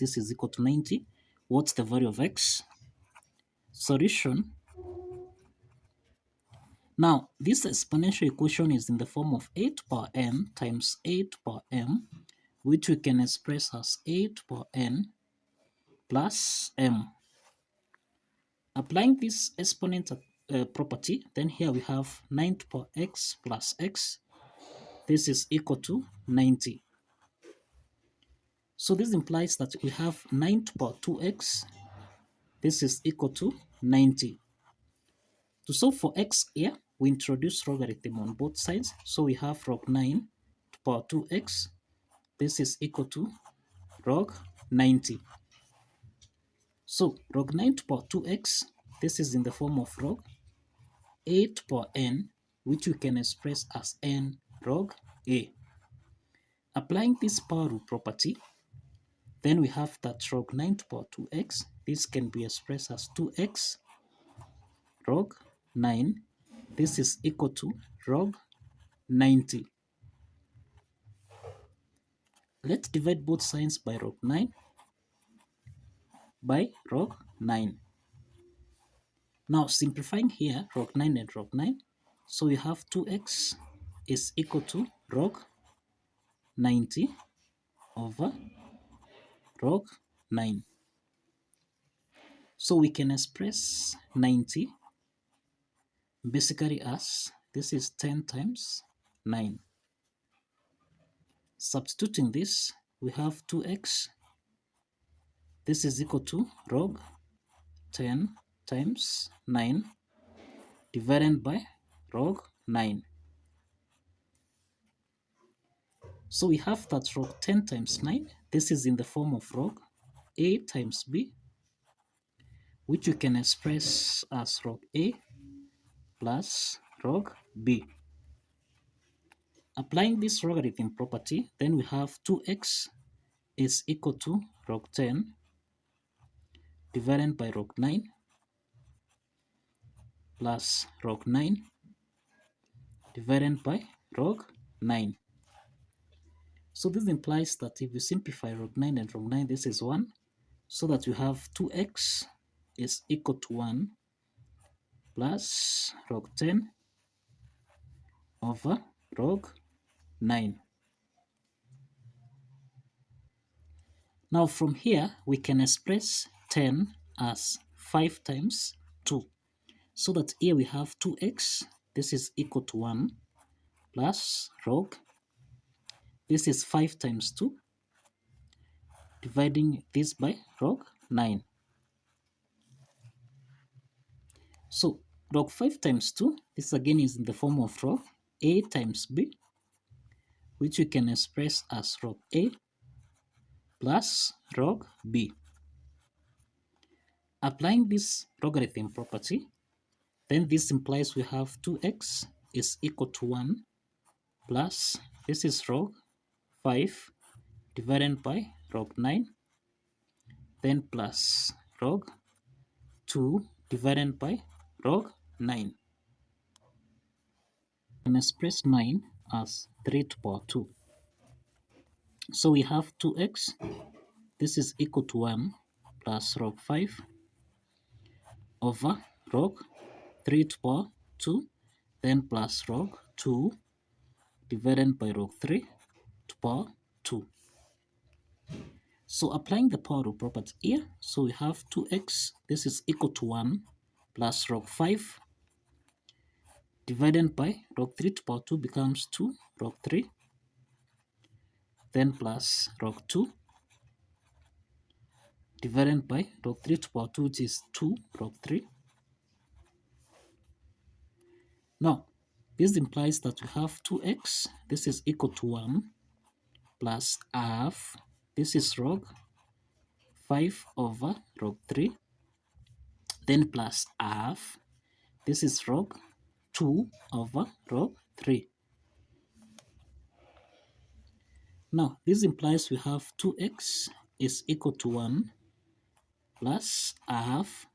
this is equal to 90. What's the value of x? Solution. Now, this exponential equation is in the form of 8 power n times 8 power m, which we can express as 8 power n plus m. Applying this exponent property, then here we have 9 to the power x plus x. This is equal to 90. So this implies that we have 9 to the power 2x. This is equal to 90. To solve for x here, we introduce logarithm on both sides. So we have log 9 to the power 2x. This is equal to log 90. So log 9 to the power 2x, this is in the form of log 8 to the power n, which we can express as n log a. Applying this power rule property, then we have that log 9 to the power 2x, this can be expressed as 2x log 9. This is equal to log 90. Let's divide both sides by log 9 by log 9. Now simplifying here, log 9 and log 9. So we have 2x is equal to log 90 over log 9. So we can express 90 basically as this is 10 times 9. Substituting this, we have 2x. This is equal to log 10 times 9 divided by log 9. So we have that log 10 times 9. This is in the form of log a times b, which you can express as log a plus log b. Applying this logarithm property, then we have 2x is equal to log 10 divided by log 9 plus log 9 divided by log 9. So this implies that if we simplify log 9 and log 9, this is 1, so that we have 2x is equal to 1 plus log 10 over log 9. Now from here, we can express 10 as 5 times 2. So that here we have 2x, this is equal to 1, plus log, this is 5 times 2, dividing this by log 9. So log 5 times 2, this again is in the form of log a times b, which we can express as log a plus log b. Applying this logarithm property, then this implies we have 2x is equal to 1 plus, this is log 5 divided by log 9, then plus log 2 divided by log 9. And express 9 as 3 to the power 2. So we have 2x, this is equal to 1 plus log 5 over log 3 to the power 2, then plus log 2 divided by log 3 to the power 2. So applying the power rule property here, so we have 2x, this is equal to 1 plus log 5 divided by log 3 to the power 2 becomes 2 log 3, then plus log 2 divided by log 3 to the power 2, which is 2 log 3. Now, this implies that we have 2x, this is equal to 1, plus half, this is log 5 over log 3, then plus half, this is log 2 over log 3. Now, this implies we have 2x is equal to 1 plus half.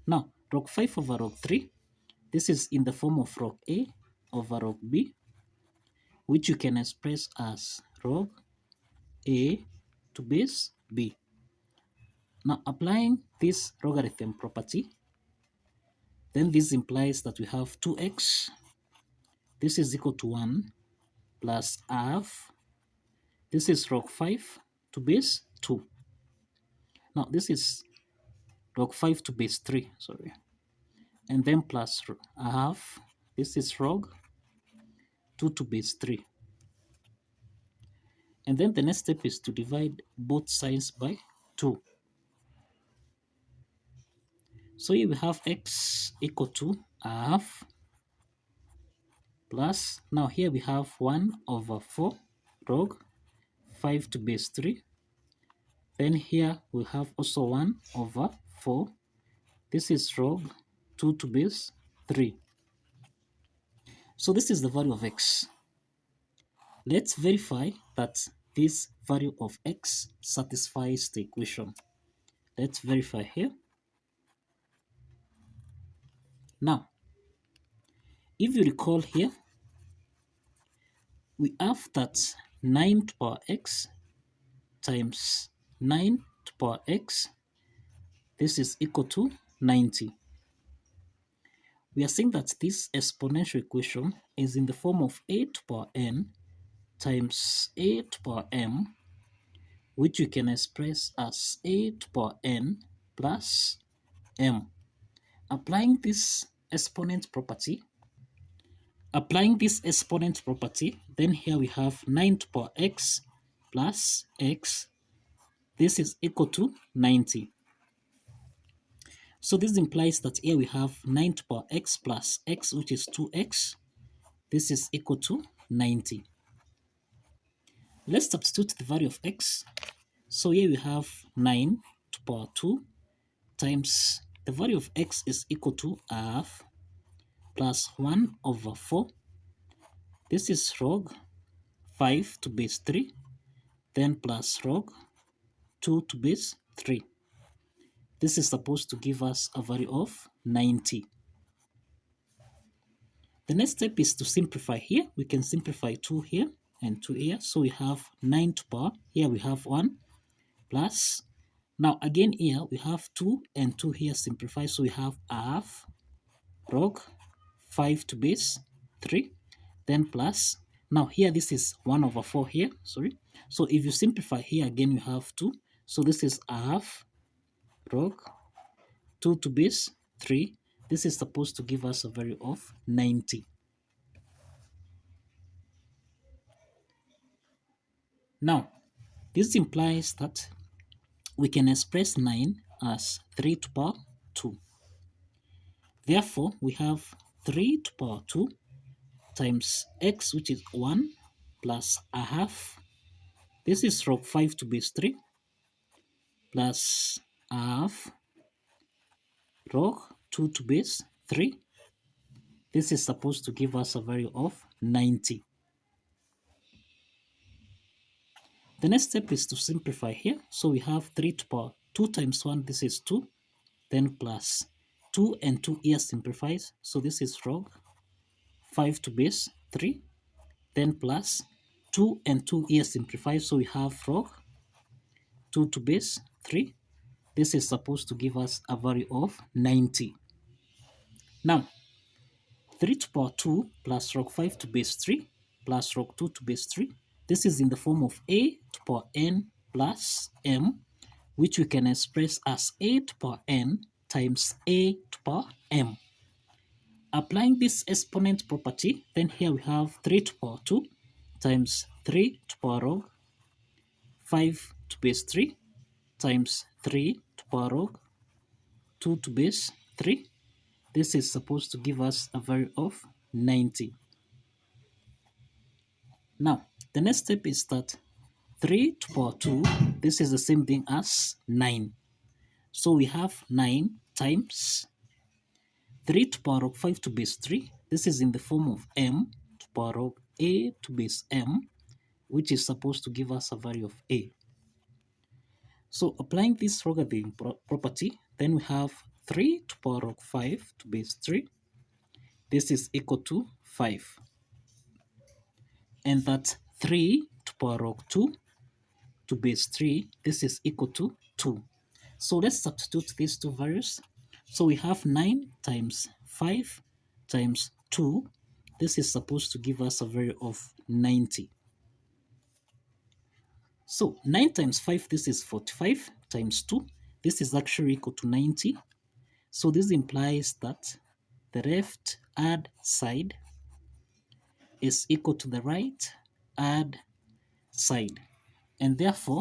Now, log 5 over log 3, this is in the form of log a over log b, which you can express as log a to base b. Now applying this logarithm property, then this implies that we have 2x, this is equal to 1, plus half, this is log 5 to base 2. Now this is log 5 to base 3, sorry. And then plus half, this is log 2 to base 3. And then the next step is to divide both sides by 2. So here we have x equal to half, plus, now here we have 1 over 4 log 5 to base 3. Then here we have also 1 over 4. This is log 2 to base 3. So this is the value of x. Let's verify that this value of x satisfies the equation. Let's verify here. Now, if you recall here, we have that 9 to power x times 9 to power x, this is equal to 90. We are saying that this exponential equation is in the form of a to power n times a to power m, which you can express as a to power n plus m. Applying this exponent property, then here we have 9 to power x plus x. This is equal to 90. So this implies that here we have 9 to power x plus x, which is 2x. This is equal to 90. Let's substitute the value of x. So here we have 9 to power 2 times the value of x is equal to half plus 1 over 4. This is log 5 to base 3, then plus log 2 to base 3. This is supposed to give us a value of 90. The next step is to simplify here. We can simplify 2 here and 2 here. So we have 9 to power. Here we have 1 plus. Now again here we have 2 and 2 here simplify. So we have half log 5 to base 3. Then plus. Now here this is 1 over 4 here. Sorry. So if you simplify here again you have 2. So this is half log 2 to base 3. This is supposed to give us a value of 90. Now, this implies that we can express 9 as 3 to power 2. Therefore, we have 3 to power 2 times x, which is 1, plus a half. This is log 5 to base 3, plus a half log 2 to base 3. This is supposed to give us a value of 90. The next step is to simplify here. So we have 3 to power 2 times 1, this is 2, then plus 2 and 2 here simplifies. So this is log 5 to base 3, then plus 2 and 2 here simplifies. So we have log 2 to base 3. This is supposed to give us a value of 90. Now, 3 to power 2 plus log 5 to base 3 plus log 2 to base 3. This is in the form of a to power n plus m, which we can express as a to power n times a to power m. Applying this exponent property, then here we have 3 to power 2 times 3 to power log 5 to base 3 times 3 to power log 2 to base 3. This is supposed to give us a value of 90. Now, the next step is that 3 to power 2, this is the same thing as 9. So we have 9 times 3 to power log 5 to base 3. This is in the form of m to power log a to base m, which is supposed to give us a value of a. So applying this logarithm property, then we have 3 to power log 5 to base 3. This is equal to 5. And that 3 to power log 2 to base 3, this is equal to 2. So let's substitute these two values. So we have 9 times 5 times 2. This is supposed to give us a value of 90. So 9 times 5, this is 45, times 2. This is actually equal to 90. So this implies that the left hand side is equal to the right hand side. And therefore,